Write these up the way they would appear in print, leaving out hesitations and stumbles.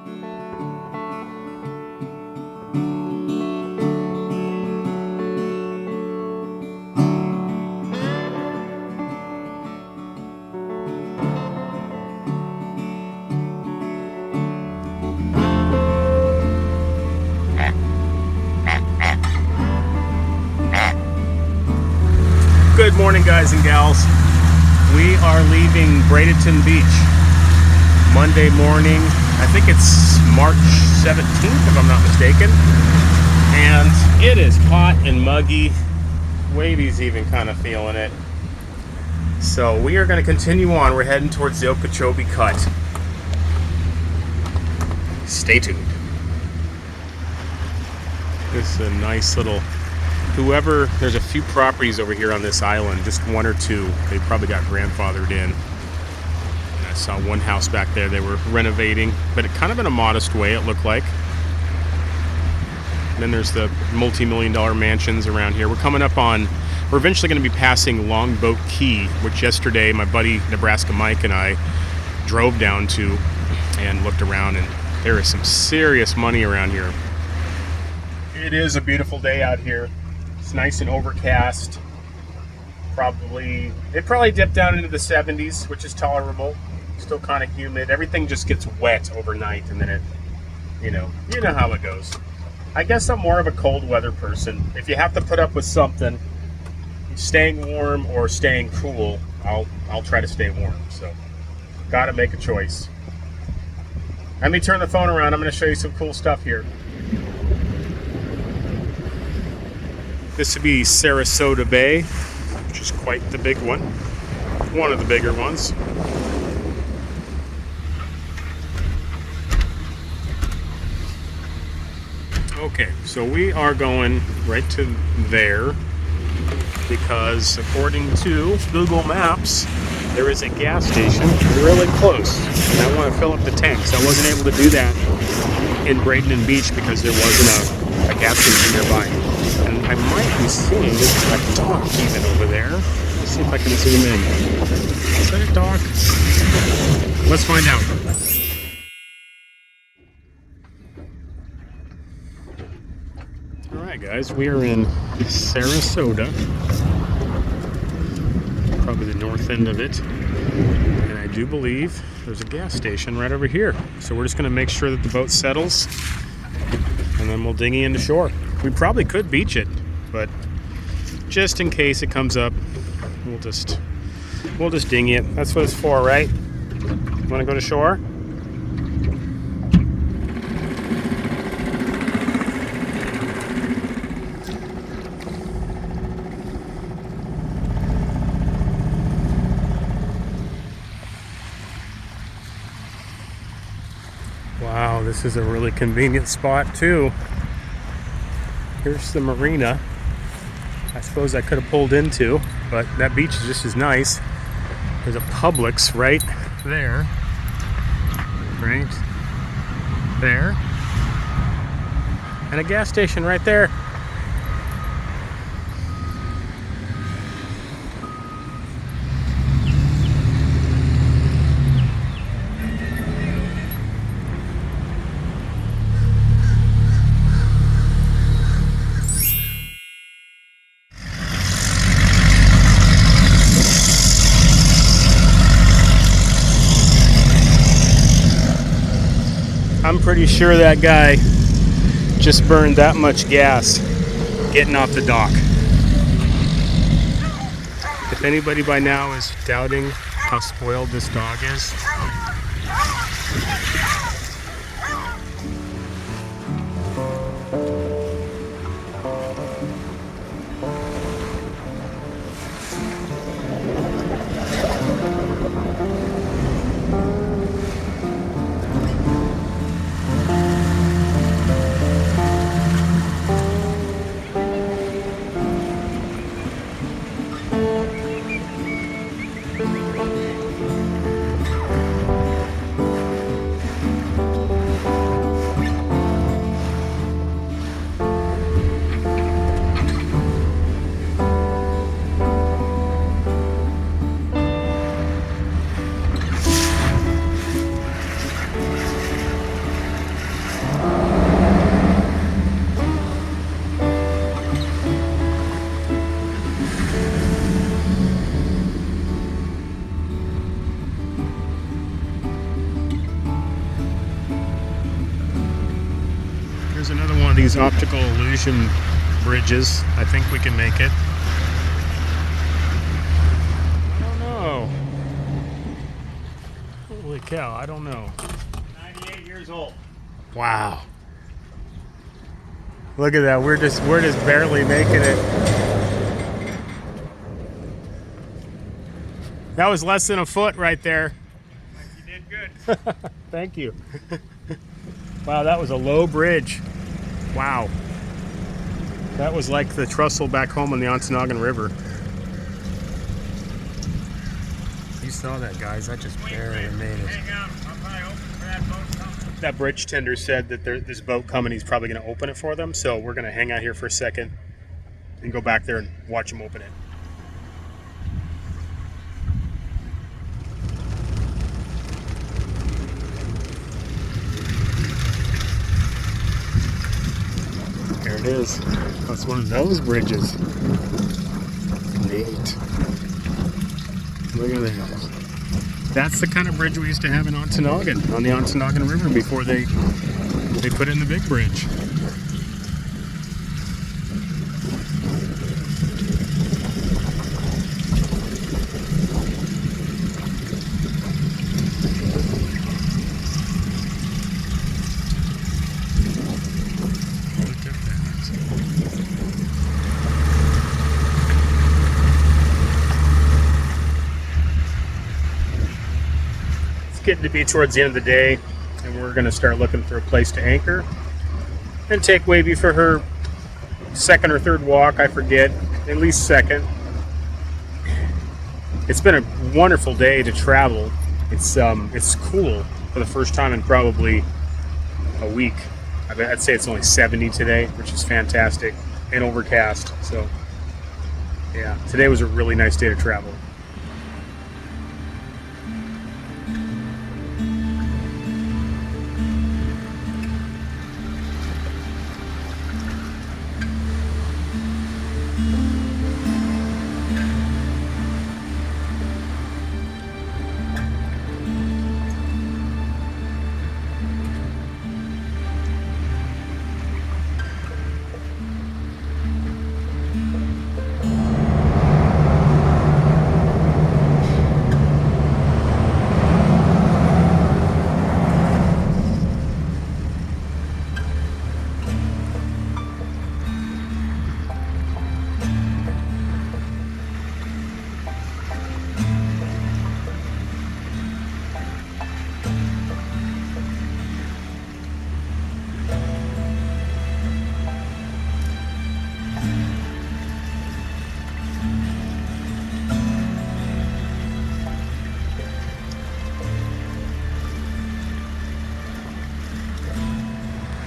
Good morning, guys and gals. We are leaving Bradenton Beach Monday morning. I think it's March 17th, if I'm not mistaken. And it is hot and muggy. Wavey's even kind of feeling it. So we are going to continue on. We're heading towards the Okeechobee Cut. Stay tuned. This is a nice little... there's a few properties over here on this island, just one or two. They probably got grandfathered in. And I saw one house back there they were renovating, but it kind of in a modest way, it looked like. And then there's the multi-million-dollar mansions around here. We're eventually going to be passing Longboat Key, which yesterday my buddy Nebraska Mike and I drove down to and looked around, and there is some serious money around here. It is a beautiful day out here. It's nice and overcast. It probably dipped down into the 70s, which is tolerable. Still kind of humid. Everything just gets wet overnight, and then it, you know how it goes. I guess I'm more of a cold weather person. If you have to put up with something, staying warm or staying cool, I'll try to stay warm. So, gotta make a choice. Let me turn the phone around. I'm going to show you some cool stuff here. This would be Sarasota Bay, which is quite the big one. One of the bigger ones. Okay, so we are going right to there because according to Google Maps, there is a gas station really close. And I want to fill up the tanks. I wasn't able to do that in Bradenton Beach because there wasn't a gas station nearby. And I might be seeing a dock even over there. Let's see if I can zoom in. Is that a dock? Let's find out. Alright guys, we are in Sarasota. Probably the north end of it. And I do believe there's a gas station right over here. So we're just going to make sure that the boat settles. And then we'll dinghy into shore. We probably could beach it, but just in case it comes up, we'll just dinghy it. That's what it's for, right? Want to go to shore? Wow, this is a really convenient spot too. Here's the marina. I suppose I could have pulled into, but that beach is just as nice. There's a Publix right there. Right there. And a gas station right there. I'm pretty sure that guy just burned that much gas getting off the dock. If anybody by now is doubting how spoiled this dog is, of these optical illusion bridges. I think we can make it. I don't know. Holy cow, I don't know. 98 years old. Wow. Look at that. We're just barely making it. That was less than a foot right there. You did good. Thank you. Wow, that was a low bridge. Wow. That was like the trestle back home on the Ontonagon River. You saw that, guys. I just barely made it. Hang out. I'll probably open for that boat coming. That bridge tender said that there's a boat coming. He's probably going to open it for them. So we're going to hang out here for a second and go back there and watch him open it. There it is. That's one of those bridges. Neat. Look at that. That's the kind of bridge we used to have in Ontonagon, on the Ontonagon River, before they put in the big bridge. Getting to be towards the end of the day, and we're going to start looking for a place to anchor and take Wavey for her second or third walk, I forget, at least second. It's been a wonderful day to travel. It's cool for the first time in probably a week. I'd say it's only 70 today, which is fantastic, and overcast. So yeah, today was a really nice day to travel.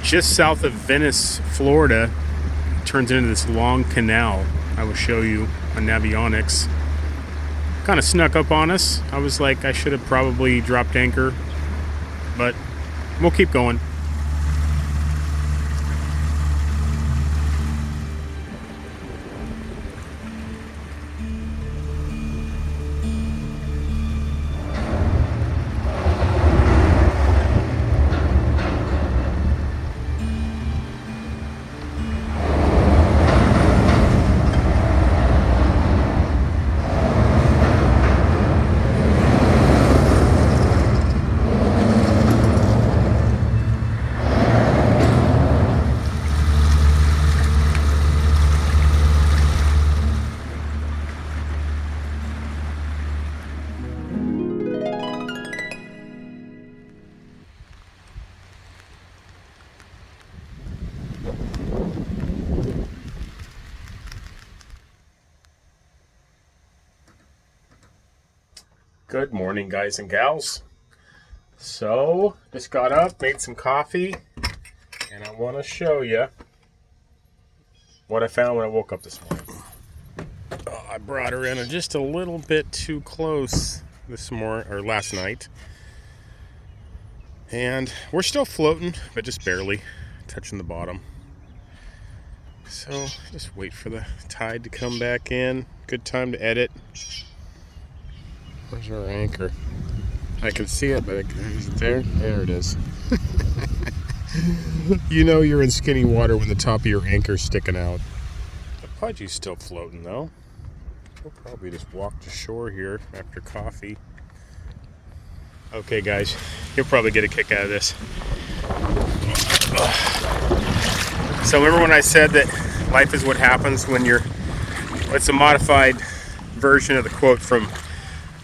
Just south of Venice, Florida, it turns into this long canal I will show you on Navionics. Kind of snuck up on us. I was like, I should have probably dropped anchor, but we'll keep going. Good morning, guys and gals. So, just got up, made some coffee, and I want to show you what I found when I woke up this morning. Oh, I brought her in just a little bit too close this morning, or last night. And we're still floating, but just barely touching the bottom. So, just wait for the tide to come back in. Good time to edit. Where's our anchor? I can see it, but is it there? There it is. You know you're in skinny water when the top of your anchor's sticking out. The pudgy's still floating though. We'll probably just walk to shore here after coffee. Okay guys, you'll probably get a kick out of this. So remember when I said that life is what happens when you're, it's a modified version of the quote from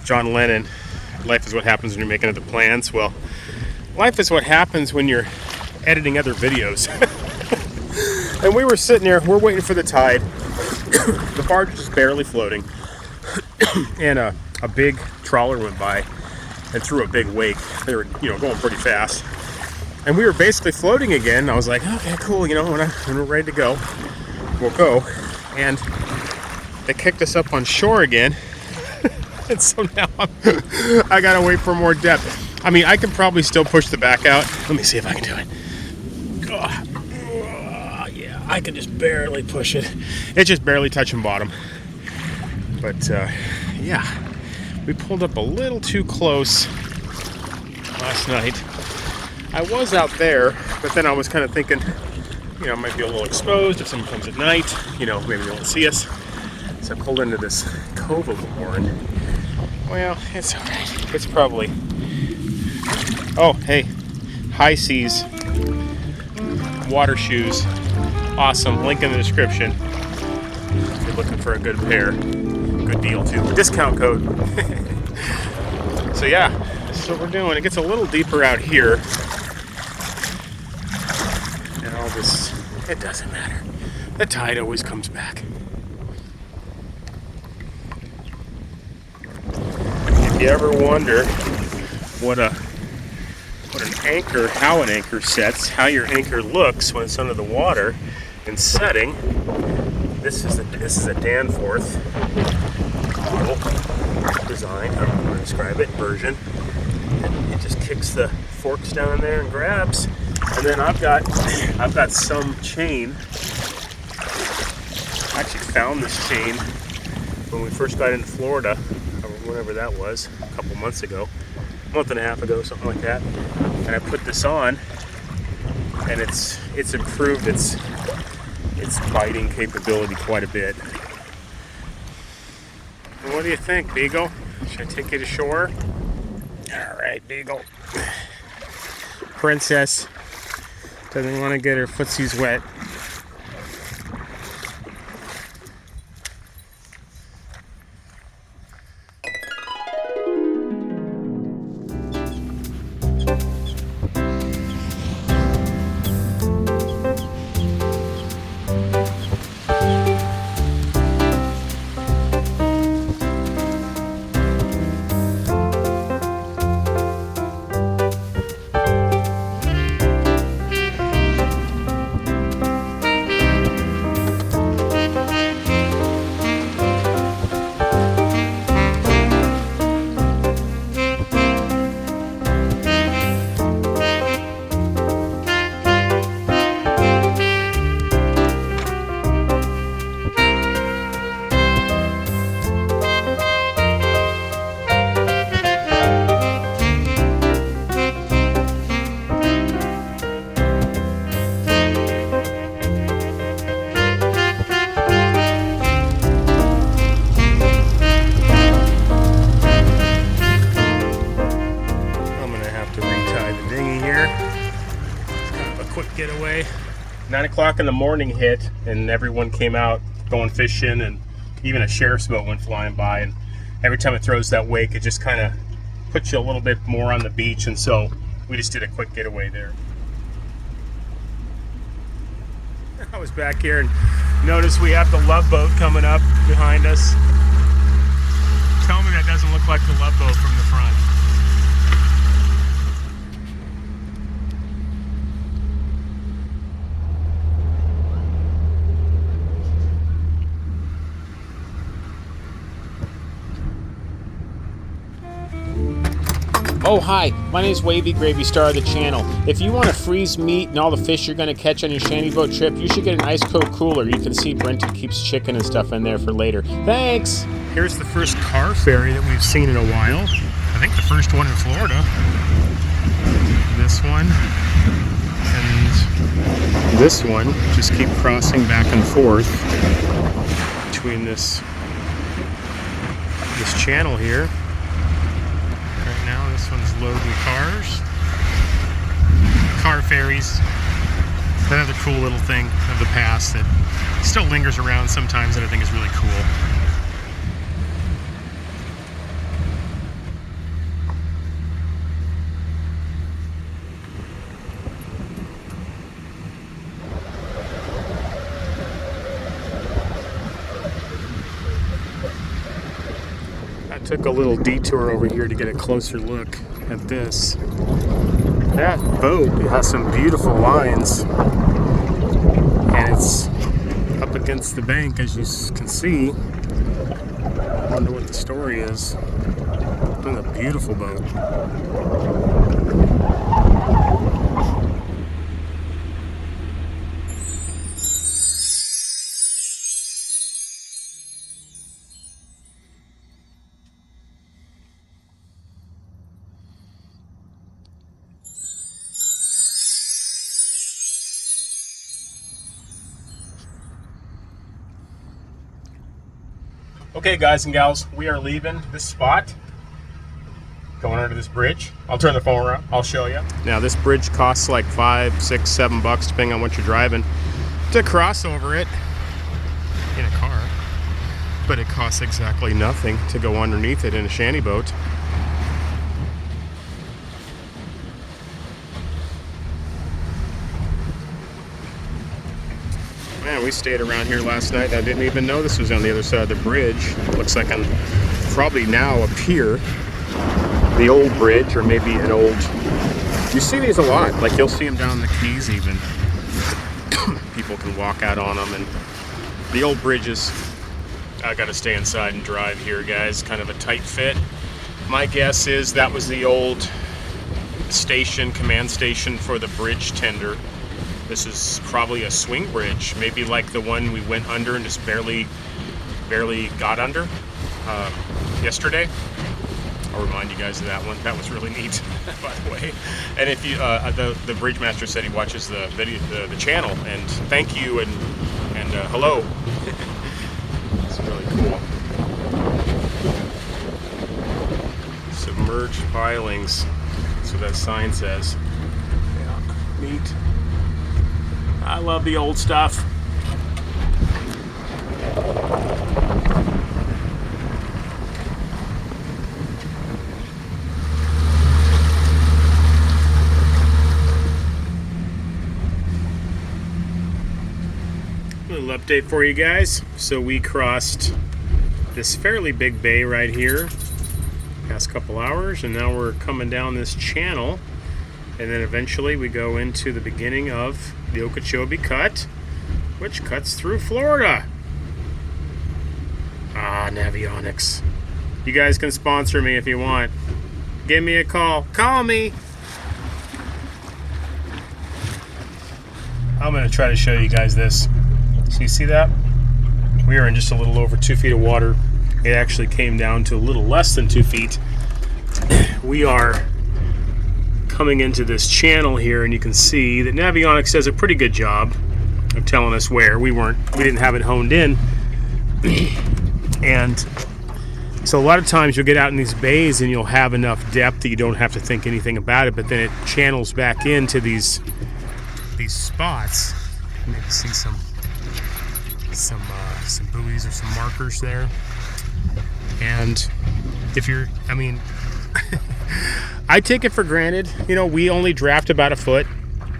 John Lennon, life is what happens when you're making other plans. Well, life is what happens when you're editing other videos. And we were sitting there, we're waiting for the tide. The barge was just barely floating. And a big trawler went by and threw a big wake. They were, going pretty fast. And we were basically floating again. I was like, okay, cool, when we're ready to go, we'll go. And they kicked us up on shore again. And so now I gotta wait for more depth. I mean, I can probably still push the back out. Let me see if I can do it. Yeah, I can just barely push it. It's just barely touching bottom. But yeah, we pulled up a little too close last night. I was out there, but then I was kind of thinking, it might be a little exposed if someone comes at night. Maybe they won't see us. So I pulled into this cove of Warren. Well, it's all right. It's probably... Oh, hey. High seas. Water shoes. Awesome. Link in the description. If you're looking for a good pair. Good deal, too. Discount code. So, yeah. This is what we're doing. It gets a little deeper out here. And all this... It doesn't matter. The tide always comes back. If you ever wonder how an anchor sets, how your anchor looks when it's under the water and setting, this is a Danforth model design, I don't know how to describe it, version. And it just kicks the forks down in there and grabs. And then I've got some chain. I actually found this chain when we first got into Florida, or whenever that was, a couple months ago, a month and a half ago, something like that. And I put this on, and it's improved its biting capability quite a bit. And what do you think, Beagle? Should I take you to shore? All right, Beagle. Princess doesn't want to get her footsies wet. Getaway. 9 o'clock in the morning hit, and everyone came out going fishing, and even a sheriff's boat went flying by. And every time it throws that wake, it just kind of puts you a little bit more on the beach. And so we just did a quick getaway there. I was back here and noticed we have the Love Boat coming up behind us. Tell me that doesn't look like the Love Boat from the front. Oh, hi, my name is Wavey Gravy, star of the channel. If you want to freeze meat and all the fish you're going to catch on your shanty boat trip, you should get an ice cold cooler. You can see Brenton keeps chicken and stuff in there for later. Thanks! Here's the first car ferry that we've seen in a while. I think the first one in Florida. This one. And this one, just keep crossing back and forth between this channel here. Right now, this one's loading cars. Car ferries. Another cool little thing of the past that still lingers around sometimes that I think is really cool. I took a little detour over here to get a closer look at this. That boat has some beautiful lines, and it's up against the bank, as you can see. I wonder what the story is. It's a beautiful boat. Okay, guys and gals, we are leaving this spot, going under this bridge. I'll turn the phone around, I'll show you. Now, this bridge costs like $5, $6, $7, depending on what you're driving, to cross over it in a car. But it costs exactly nothing to go underneath it in a shanty boat. Man, we stayed around here last night. I didn't even know this was on the other side of the bridge. Looks like I'm probably now a pier. The old bridge, or maybe an old... You see these a lot. Like, you'll see them down the Keys even. People can walk out on them. And the old bridges, I gotta stay inside and drive here, guys. Kind of a tight fit. My guess is that was the old station, command station for the bridge tender. This is probably a swing bridge, maybe like the one we went under and just barely got under yesterday. I'll remind you guys of that one. That was really neat, by the way. And if you, the bridge master said he watches the video, the channel, and thank you and hello. It's really cool. Submerged pilings. That's what that sign says. Yeah, neat. I love the old stuff. Little update for you guys. So we crossed this fairly big bay right here past couple hours, and now we're coming down this channel, and then eventually we go into the beginning of the Okeechobee cut, which cuts through Florida. Ah, Navionics. You guys can sponsor me if you want. Give me a call. Call me. I'm going to try to show you guys this. So you see that? We are in just a little over 2 feet of water. It actually came down to a little less than 2 feet. We are coming into this channel here, and you can see that Navionics does a pretty good job of telling us where. We didn't have it honed in. And so a lot of times you'll get out in these bays and you'll have enough depth that you don't have to think anything about it, but then it channels back into these spots. Maybe see some buoys or some markers there. And if you're, I mean, I take it for granted, you know, we only draft about a foot,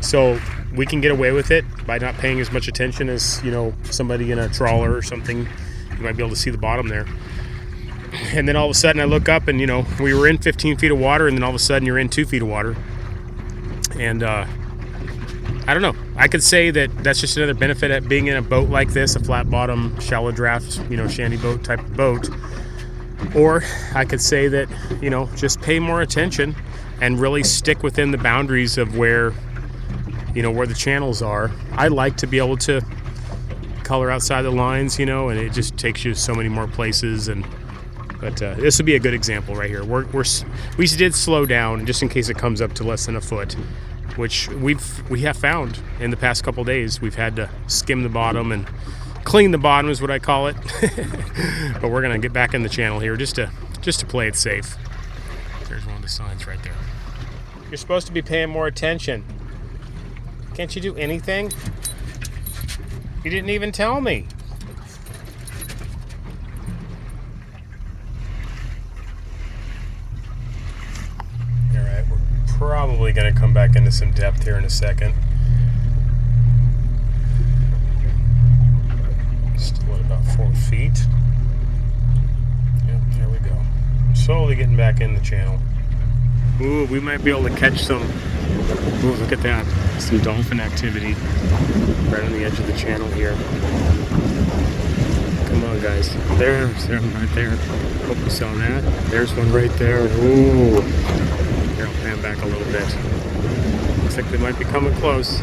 so we can get away with it by not paying as much attention as, you know, somebody in a trawler or something. You might be able to see the bottom there. And then all of a sudden I look up and, you know, we were in 15 feet of water, and then all of a sudden you're in 2 feet of water. And I don't know. I could say that that's just another benefit of being in a boat like this, a flat bottom, shallow draft, you know, shanty boat type of boat. Or I could say that, you know, just pay more attention and really stick within the boundaries of where, you know, where the channels are. I like to be able to color outside the lines, you know, and it just takes you so many more places. But this would be a good example right here. We did slow down just in case it comes up to less than a foot. which we have found in the past couple days. We've had to skim the bottom and clean the bottom is what I call it. But we're gonna get back in the channel here just to play it safe. There's one of the signs right there. You're supposed to be paying more attention. Can't you do anything? You didn't even tell me. Alright, we're probably going to come back into some depth here in a second. Still at about 4 feet. Yep, there we go. Slowly getting back in the channel. Ooh, we might be able to catch some. Ooh, look at that. Some dolphin activity right on the edge of the channel here. Come on, guys. There's one right there. Hope you saw that. There's one right there. Ooh. Here, I'll pan back a little bit. Looks like they might be coming close.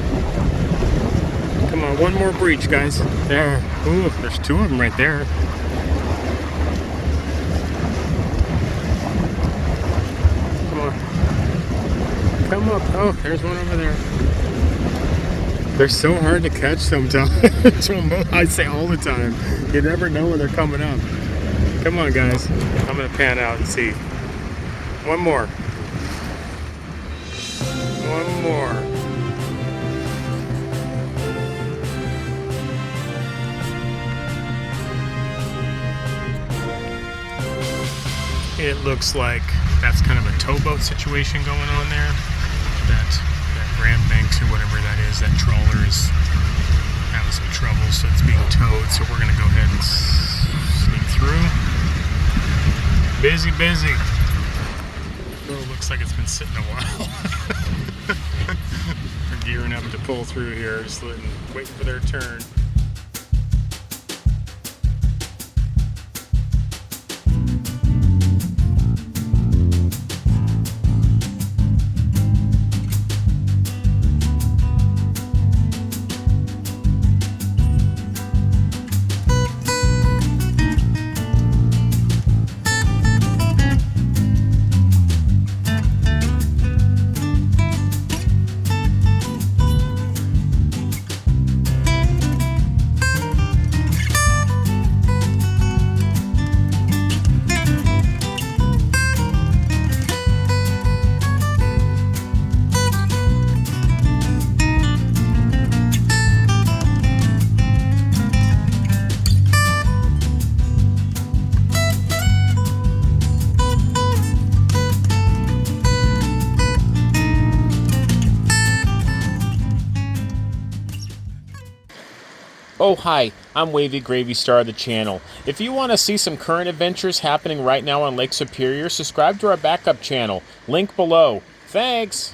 Come on, one more breach, guys. There. Ooh, there's 2 of them right there. Come up. Oh, there's one over there. They're so hard to catch sometimes. I say all the time. You never know when they're coming up. Come on, guys. I'm going to pan out and see. One more. One more. It looks like that's kind of a towboat situation going on there. That Grand Banks or whatever that is, that trawler is having some trouble, so it's being towed. So we're gonna go ahead and sneak through. Busy, busy. Oh, looks like it's been sitting a while. We're gearing up to pull through here, just waiting for their turn. Oh hi, I'm Wavy Gravy Star of the channel. If you want to see some current adventures happening right now on Lake Superior, subscribe to our backup channel. Link below. Thanks!